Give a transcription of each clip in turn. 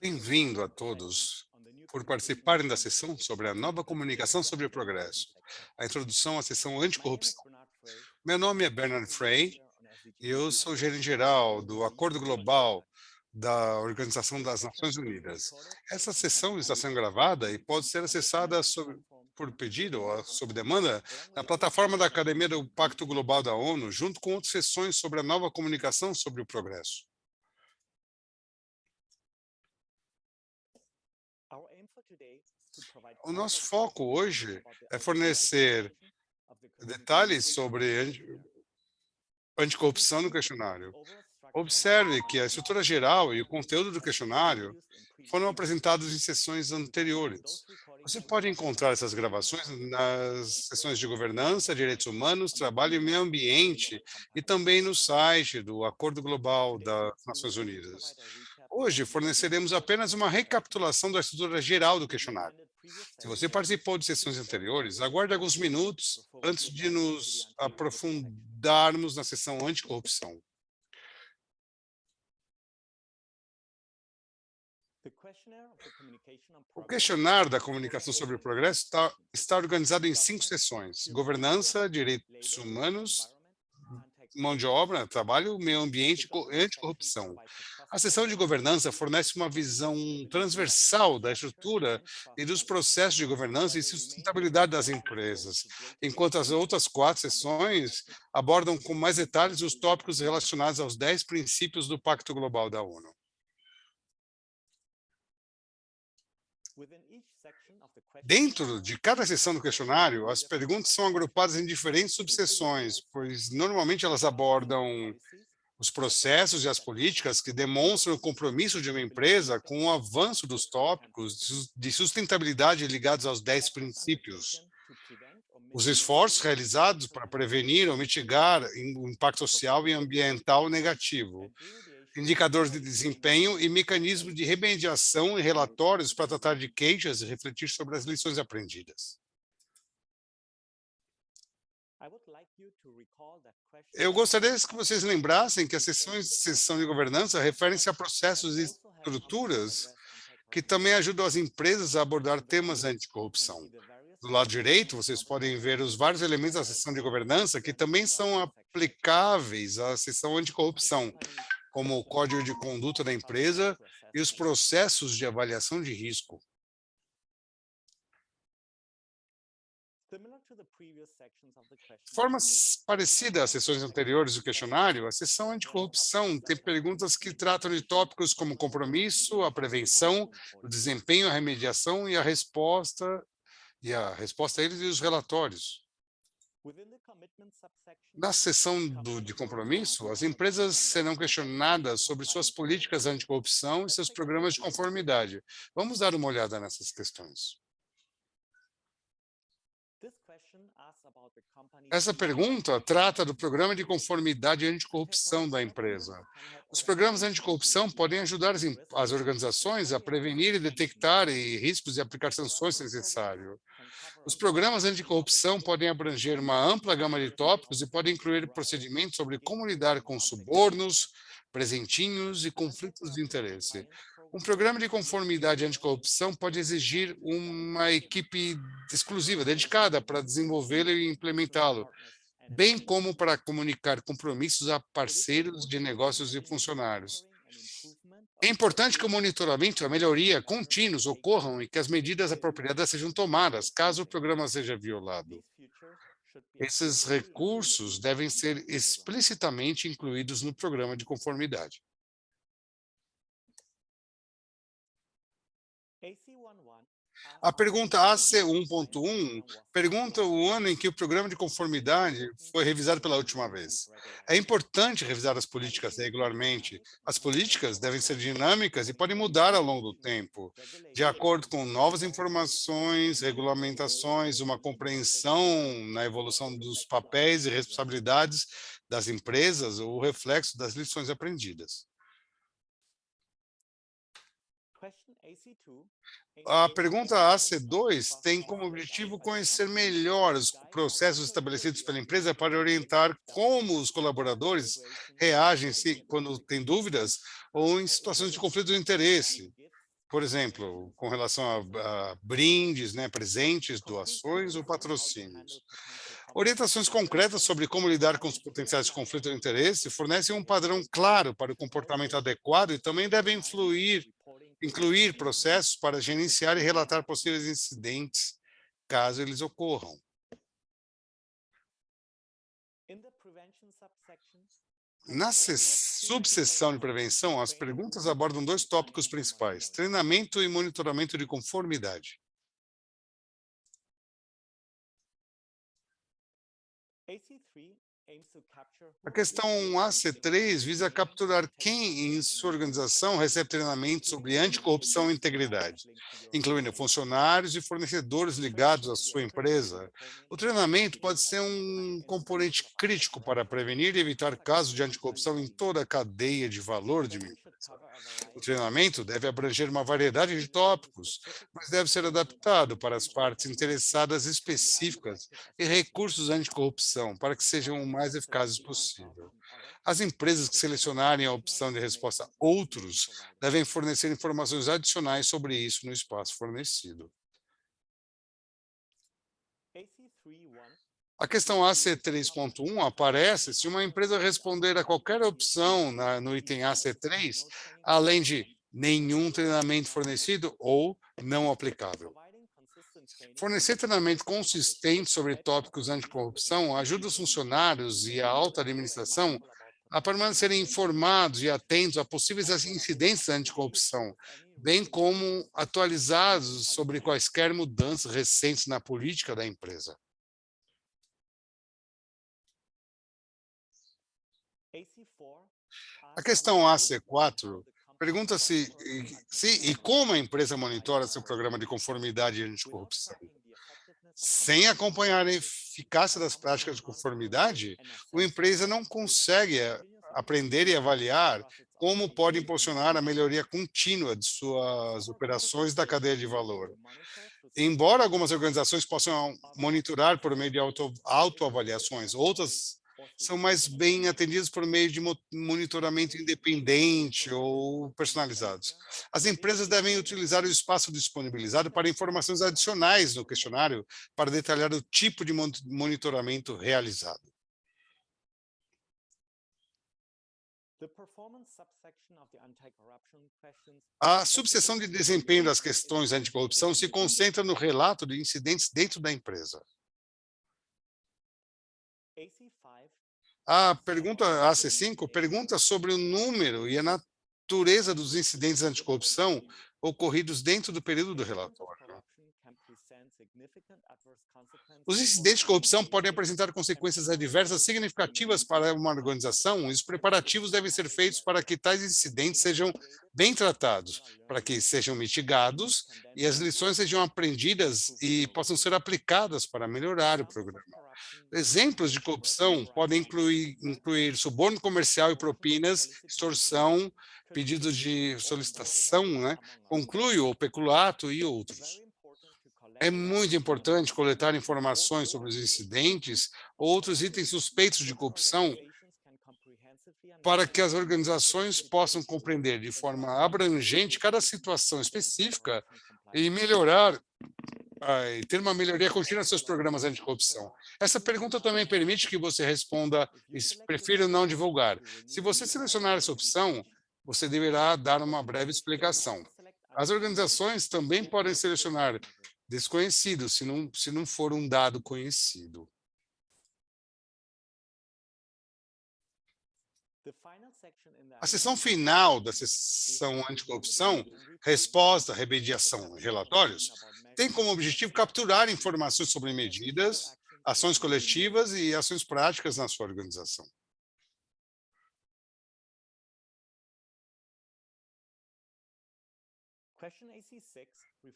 Bem-vindo a todos por participarem da sessão sobre a nova comunicação sobre o progresso, a introdução à sessão anticorrupção. Meu nome é Bernard Frey e eu sou gerente-geral do Acordo Global da Organização das Nações Unidas. Essa sessão está sendo gravada e pode ser acessada por pedido ou sob demanda na plataforma da Academia do Pacto Global da ONU, junto com outras sessões sobre a nova comunicação sobre o progresso. O nosso foco hoje é fornecer detalhes sobre anticorrupção no questionário. Observe que a estrutura geral e o conteúdo do questionário foram apresentados em sessões anteriores. Você pode encontrar essas gravações nas sessões de governança, direitos humanos, trabalho e meio ambiente e também no site do Acordo Global das Nações Unidas. Hoje, forneceremos apenas uma recapitulação da estrutura geral do questionário. Se você participou de sessões anteriores, aguarde alguns minutos antes de nos aprofundarmos na sessão anticorrupção. O questionário da comunicação sobre o progresso está organizado em 5 sessões: governança, direitos humanos, mão de obra, trabalho, meio ambiente e anticorrupção. A sessão de governança fornece uma visão transversal da estrutura e dos processos de governança e sustentabilidade das empresas, enquanto as outras 4 sessões abordam com mais detalhes os tópicos relacionados aos 10 princípios do Pacto Global da ONU. Dentro de cada seção do questionário, as perguntas são agrupadas em diferentes subseções, pois normalmente elas abordam os processos e as políticas que demonstram o compromisso de uma empresa com o avanço dos tópicos de sustentabilidade ligados aos 10 princípios. Os esforços realizados para prevenir ou mitigar o impacto social e ambiental negativo, indicadores de desempenho e mecanismos de remediação e relatórios para tratar de queixas e refletir sobre as lições aprendidas. Eu gostaria que vocês lembrassem que as sessão de governança referem-se a processos e estruturas que também ajudam as empresas a abordar temas anticorrupção. Do lado direito, vocês podem ver os vários elementos da sessão de governança que também são aplicáveis à sessão anticorrupção, como o código de conduta da empresa e os processos de avaliação de risco. De forma parecida às sessões anteriores do questionário, a sessão anticorrupção tem perguntas que tratam de tópicos como compromisso, a prevenção, o desempenho, a remediação e a resposta a eles e os relatórios. Na seção de compromisso, as empresas serão questionadas sobre suas políticas anticorrupção e seus programas de conformidade. Vamos dar uma olhada nessas questões. Essa pergunta trata do programa de conformidade e anticorrupção da empresa. Os programas anticorrupção podem ajudar as organizações a prevenir e detectar riscos e aplicar sanções se necessário. Os programas anticorrupção podem abranger uma ampla gama de tópicos e podem incluir procedimentos sobre como lidar com subornos, presentinhos e conflitos de interesse. Um programa de conformidade anticorrupção pode exigir uma equipe exclusiva, dedicada para desenvolvê-lo e implementá-lo, bem como para comunicar compromissos a parceiros de negócios e funcionários. É importante que o monitoramento e a melhoria contínuos ocorram e que as medidas apropriadas sejam tomadas, caso o programa seja violado. Esses recursos devem ser explicitamente incluídos no programa de conformidade. A pergunta AC1.1 pergunta o ano em que o programa de conformidade foi revisado pela última vez. É importante revisar as políticas regularmente. As políticas devem ser dinâmicas e podem mudar ao longo do tempo, de acordo com novas informações, regulamentações, uma compreensão na evolução dos papéis e responsabilidades das empresas ou o reflexo das lições aprendidas. A pergunta AC2 tem como objetivo conhecer melhor os processos estabelecidos pela empresa para orientar como os colaboradores reagem quando têm dúvidas ou em situações de conflito de interesse. Por exemplo, com relação a brindes, né, presentes, doações ou patrocínios. Orientações concretas sobre como lidar com os potenciais conflitos de interesse fornecem um padrão claro para o comportamento adequado e também devem incluir processos para gerenciar e relatar possíveis incidentes, caso eles ocorram. Na subseção de prevenção, as perguntas abordam dois tópicos principais: treinamento e monitoramento de conformidade. A questão AC3 visa capturar quem em sua organização recebe treinamento sobre anticorrupção e integridade, incluindo funcionários e fornecedores ligados à sua empresa. O treinamento pode ser um componente crítico para prevenir e evitar casos de anticorrupção em toda a cadeia de valor de uma empresa. O treinamento deve abranger uma variedade de tópicos, mas deve ser adaptado para as partes interessadas específicas e recursos anticorrupção, para que sejam o mais eficazes possível. As empresas que selecionarem a opção de resposta outros devem fornecer informações adicionais sobre isso no espaço fornecido. A questão AC3.1 aparece se uma empresa responder a qualquer opção no item AC3, além de nenhum treinamento fornecido ou não aplicável. Fornecer treinamento consistente sobre tópicos anticorrupção ajuda os funcionários e a alta administração a permanecerem informados e atentos a possíveis incidentes anticorrupção, bem como atualizados sobre quaisquer mudanças recentes na política da empresa. A questão AC4 pergunta se e como a empresa monitora seu programa de conformidade anticorrupção. Sem acompanhar a eficácia das práticas de conformidade, a empresa não consegue aprender e avaliar como pode impulsionar a melhoria contínua de suas operações da cadeia de valor. Embora algumas organizações possam monitorar por meio de autoavaliações, outras são mais bem atendidas por meio de monitoramento independente ou personalizados. As empresas devem utilizar o espaço disponibilizado para informações adicionais no questionário para detalhar o tipo de monitoramento realizado. A subseção de desempenho das questões anticorrupção se concentra no relato de incidentes dentro da empresa. A pergunta AC5 pergunta sobre o número e a natureza dos incidentes anticorrupção ocorridos dentro do período do relatório. Os incidentes de corrupção podem apresentar consequências adversas significativas para uma organização e os preparativos devem ser feitos para que tais incidentes sejam bem tratados, para que sejam mitigados e as lições sejam aprendidas e possam ser aplicadas para melhorar o programa. Exemplos de corrupção podem incluir suborno comercial e propinas, extorsão, pedidos de solicitação, né, concluio ou peculato e outros. É muito importante coletar informações sobre os incidentes ou outros itens suspeitos de corrupção para que as organizações possam compreender de forma abrangente cada situação específica e melhorar e ter uma melhoria contínua nos seus programas anticorrupção. Essa pergunta também permite que você responda prefiro não divulgar. Se você selecionar essa opção, você deverá dar uma breve explicação. As organizações também podem selecionar desconhecido, se não for um dado conhecido. A seção final da seção anticorrupção, resposta, remediação e relatórios, tem como objetivo capturar informações sobre medidas, ações coletivas e ações práticas na sua organização.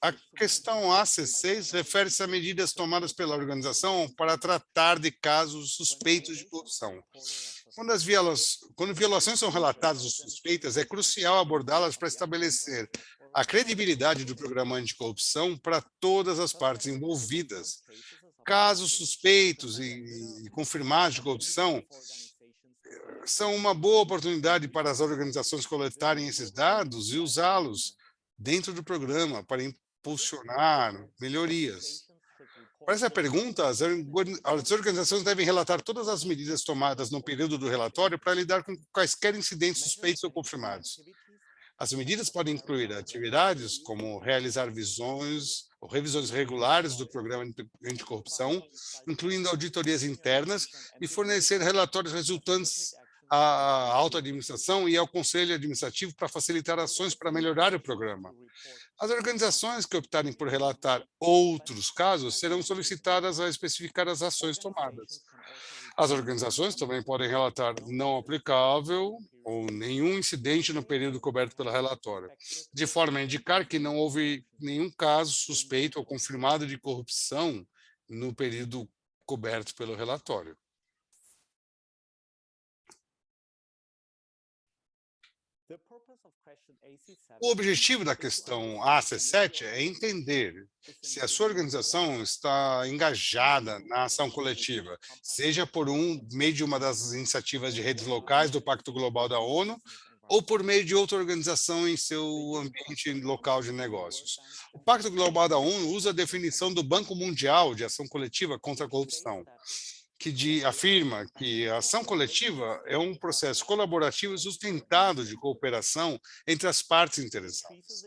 A questão AC6 refere-se a medidas tomadas pela organização para tratar de casos suspeitos de corrupção. Quando violações são relatadas ou suspeitas, é crucial abordá-las para estabelecer a credibilidade do programa anticorrupção para todas as partes envolvidas. Casos suspeitos e confirmados de corrupção são uma boa oportunidade para as organizações coletarem esses dados e usá-los dentro do programa para impulsionar melhorias. Para essa pergunta, as organizações devem relatar todas as medidas tomadas no período do relatório para lidar com quaisquer incidentes suspeitos ou confirmados. As medidas podem incluir atividades como realizar visões ou revisões regulares do programa anticorrupção, incluindo auditorias internas, e fornecer relatórios resultantes à alta administração e ao conselho administrativo para facilitar ações para melhorar o programa. As organizações que optarem por relatar outros casos serão solicitadas a especificar as ações tomadas. As organizações também podem relatar não aplicável ou nenhum incidente no período coberto pelo relatório, de forma a indicar que não houve nenhum caso suspeito ou confirmado de corrupção no período coberto pelo relatório. O objetivo da questão AC7 é entender se a sua organização está engajada na ação coletiva, seja por meio de uma das iniciativas de redes locais do Pacto Global da ONU ou por meio de outra organização em seu ambiente local de negócios. O Pacto Global da ONU usa a definição do Banco Mundial de Ação Coletiva contra a Corrupção, que afirma que a ação coletiva é um processo colaborativo e sustentado de cooperação entre as partes interessadas.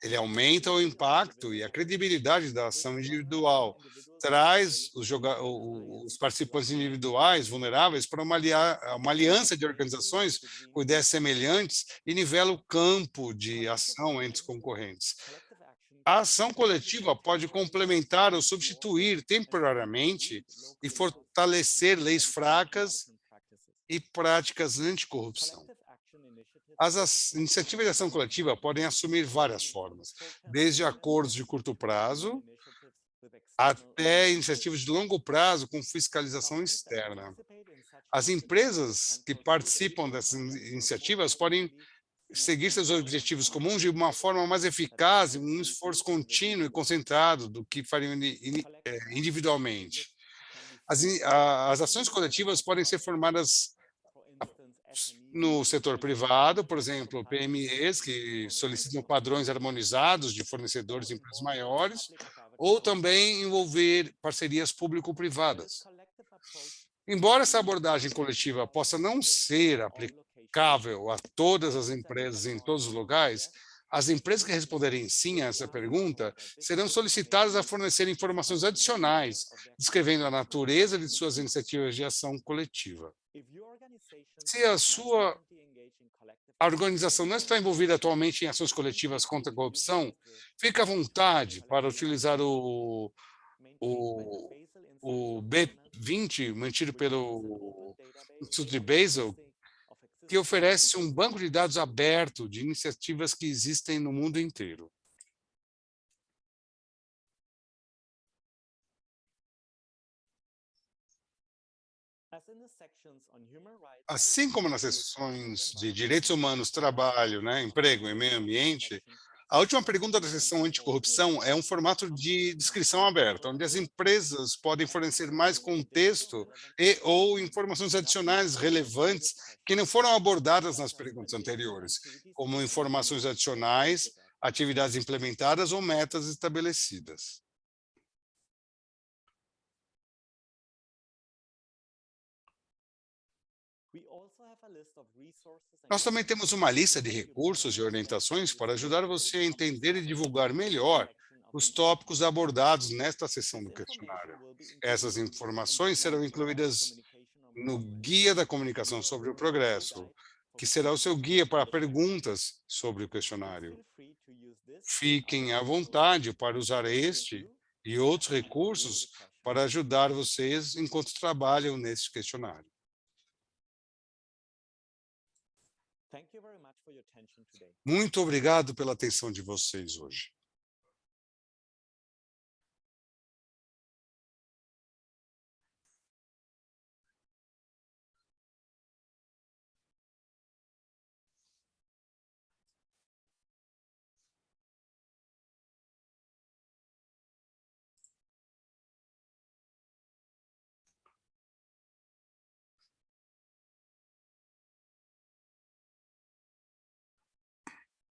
Ele aumenta o impacto e a credibilidade da ação individual, traz os participantes individuais vulneráveis para uma aliança de organizações com ideias semelhantes e nivela o campo de ação entre os concorrentes. A ação coletiva pode complementar ou substituir temporariamente e fortalecer leis fracas e práticas anticorrupção. As iniciativas de ação coletiva podem assumir várias formas, desde acordos de curto prazo até iniciativas de longo prazo com fiscalização externa. As empresas que participam dessas iniciativas podem seguir seus objetivos comuns de uma forma mais eficaz e um esforço contínuo e concentrado do que fariam individualmente. As ações coletivas podem ser formadas no setor privado, por exemplo, PMEs que solicitam padrões harmonizados de fornecedores de empresas maiores, ou também envolver parcerias público-privadas. Embora essa abordagem coletiva possa não ser aplicável a todas as empresas em todos os lugares, as empresas que responderem sim a essa pergunta serão solicitadas a fornecer informações adicionais, descrevendo a natureza de suas iniciativas de ação coletiva. Se a organização não está envolvida atualmente em ações coletivas contra a corrupção, fique à vontade para utilizar o B20, mantido pelo Instituto de Basel, que oferece um banco de dados aberto de iniciativas que existem no mundo inteiro. Assim como nas seções de direitos humanos, trabalho, emprego e meio ambiente, a última pergunta da seção anticorrupção é um formato de descrição aberta, onde as empresas podem fornecer mais contexto e ou informações adicionais relevantes que não foram abordadas nas perguntas anteriores, como informações adicionais, atividades implementadas ou metas estabelecidas. Nós também temos uma lista de recursos e orientações para ajudar você a entender e divulgar melhor os tópicos abordados nesta seção do questionário. Essas informações serão incluídas no Guia da Comunicação sobre o Progresso, que será o seu guia para perguntas sobre o questionário. Fiquem à vontade para usar este e outros recursos para ajudar vocês enquanto trabalham nesse questionário. Muito obrigado pela atenção de vocês hoje.